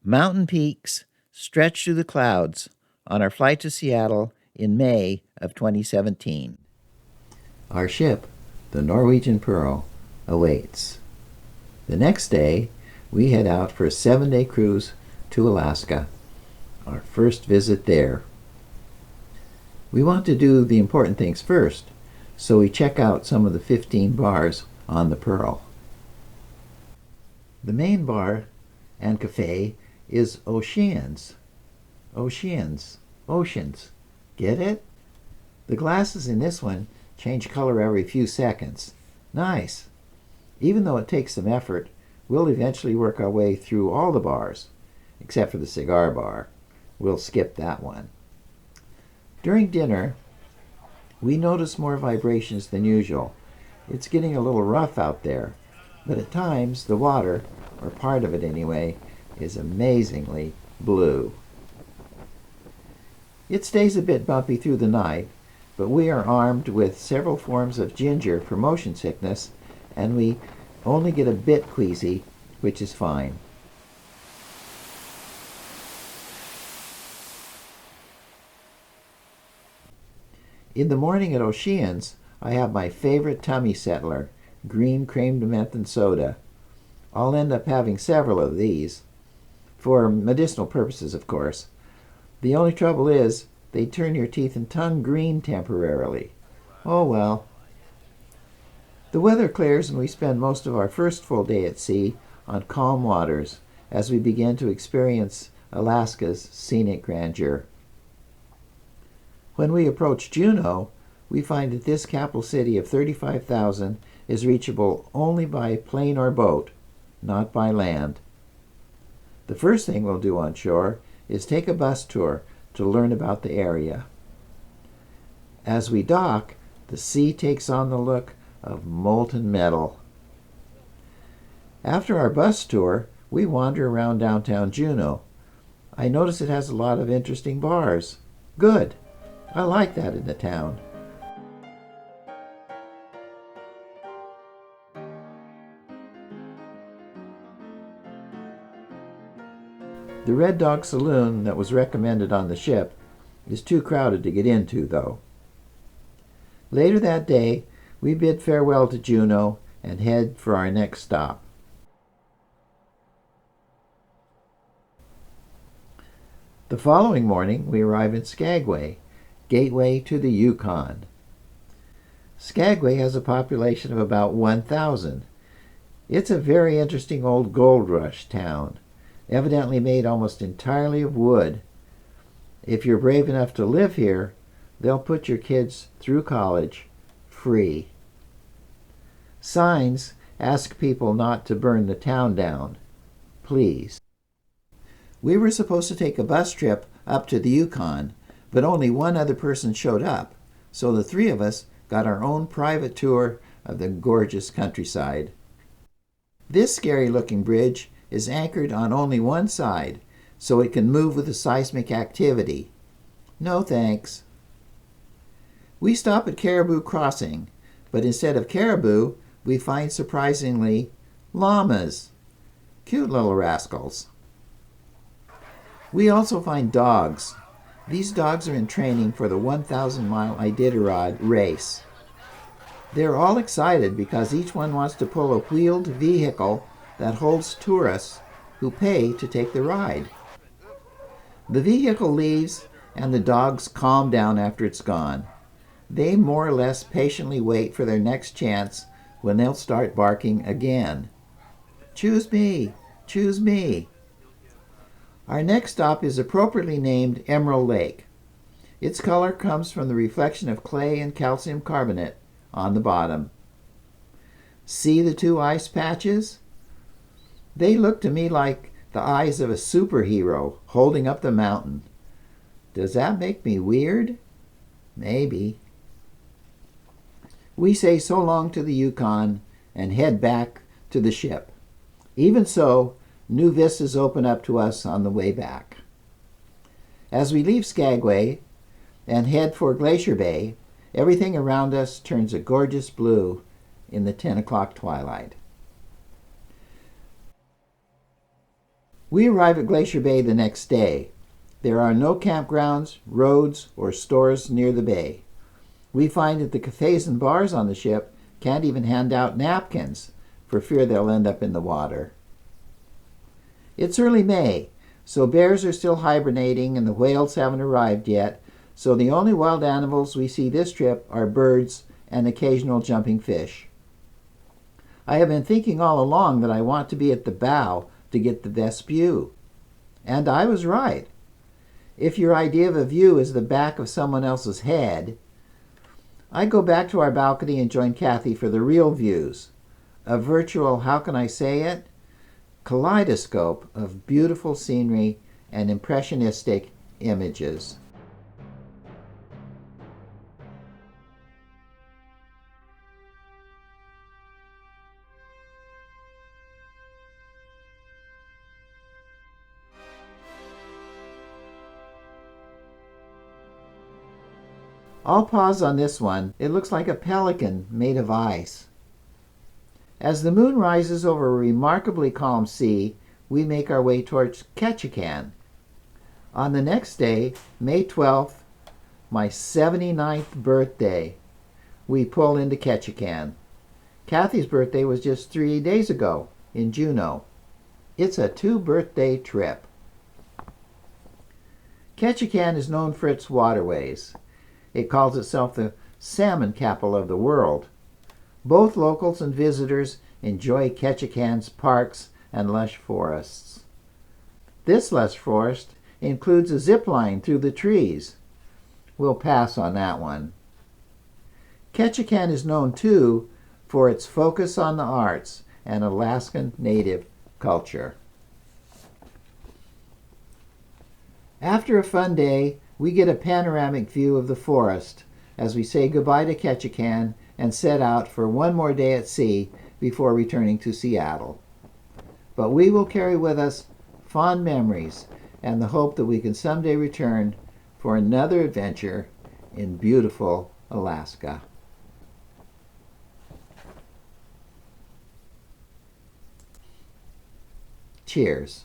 Mountain peaks stretch through the clouds on our flight to Seattle in May of 2017. Our ship, the Norwegian Pearl, awaits. The next day, we head out for a 7-day cruise to Alaska, our first visit there. We want to do the important things first, so we check out some of the 15 bars on the Pearl. The main bar and cafe is Oceans. Oceans. Get it? The glasses in this one change color every few seconds. Nice. Even though it takes some effort, we'll eventually work our way through all the bars, except for the cigar bar. We'll skip that one. During dinner, we notice more vibrations than usual. It's getting a little rough out there, but at times the water, or part of it anyway, is amazingly blue. It stays a bit bumpy through the night, but we are armed with several forms of ginger for motion sickness, and we only get a bit queasy, which is fine. In the morning at Oceans, I have my favorite tummy settler, green creamed menthe soda. I'll end up having several of these, for medicinal purposes, of course. The only trouble is, they turn your teeth and tongue green temporarily. Oh well. The weather clears and we spend most of our first full day at sea on calm waters as we begin to experience Alaska's scenic grandeur. When we approach Juneau, we find that this capital city of 35,000 is reachable only by plane or boat, not by land. The first thing we'll do on shore is take a bus tour to learn about the area. As we dock, the sea takes on the look of molten metal. After our bus tour, we wander around downtown Juneau. I notice it has a lot of interesting bars. Good. I like that in the town. The Red Dog Saloon that was recommended on the ship is too crowded to get into, though. Later that day, we bid farewell to Juneau and head for our next stop. The following morning, we arrive in Skagway, gateway to the Yukon. Skagway has a population of about 1,000. It's a very interesting old gold rush town, evidently made almost entirely of wood. If you're brave enough to live here, they'll put your kids through college free. Signs ask people not to burn the town down. Please. We were supposed to take a bus trip up to the Yukon, but only one other person showed up, so the three of us got our own private tour of the gorgeous countryside. This scary-looking bridge is anchored on only one side, so it can move with the seismic activity. No thanks. We stop at Caribou Crossing, but instead of caribou, we find surprisingly llamas. Cute little rascals. We also find dogs. These dogs are in training for the 1,000-mile Iditarod race. They're all excited because each one wants to pull a wheeled vehicle that holds tourists who pay to take the ride. The vehicle leaves and the dogs calm down after it's gone. They more or less patiently wait for their next chance when they'll start barking again. Choose me, choose me. Our next stop is appropriately named Emerald Lake. Its color comes from the reflection of clay and calcium carbonate on the bottom. See the two ice patches? They look to me like the eyes of a superhero holding up the mountain. Does that make me weird? Maybe. We say so long to the Yukon and head back to the ship. Even so, new vistas open up to us on the way back. As we leave Skagway and head for Glacier Bay, everything around us turns a gorgeous blue in the 10 o'clock twilight. We arrive at Glacier Bay the next day. There are no campgrounds, roads, or stores near the bay. We find that the cafes and bars on the ship can't even hand out napkins for fear they'll end up in the water. It's early May, so bears are still hibernating and the whales haven't arrived yet, so the only wild animals we see this trip are birds and occasional jumping fish. I have been thinking all along that I want to be at the bow to get the best view. And I was right. If your idea of a view is the back of someone else's head, I go back to our balcony and join Kathy for the real views. A virtual, how can I say it, kaleidoscope of beautiful scenery and impressionistic images. I'll pause on this one. It looks like a pelican made of ice. As the moon rises over a remarkably calm sea, we make our way towards Ketchikan. On the next day, May 12th, my 79th birthday, we pull into Ketchikan. Kathy's birthday was just 3 days ago in Juneau. It's a 2-birthday trip. Ketchikan is known for its waterways. It calls itself the salmon capital of the world. Both locals and visitors enjoy Ketchikan's parks and lush forests. This lush forest includes a zip line through the trees. We'll pass on that one. Ketchikan is known, too, for its focus on the arts and Alaskan Native culture. After a fun day, we get a panoramic view of the forest as we say goodbye to Ketchikan and set out for one more day at sea before returning to Seattle. But we will carry with us fond memories and the hope that we can someday return for another adventure in beautiful Alaska. Cheers.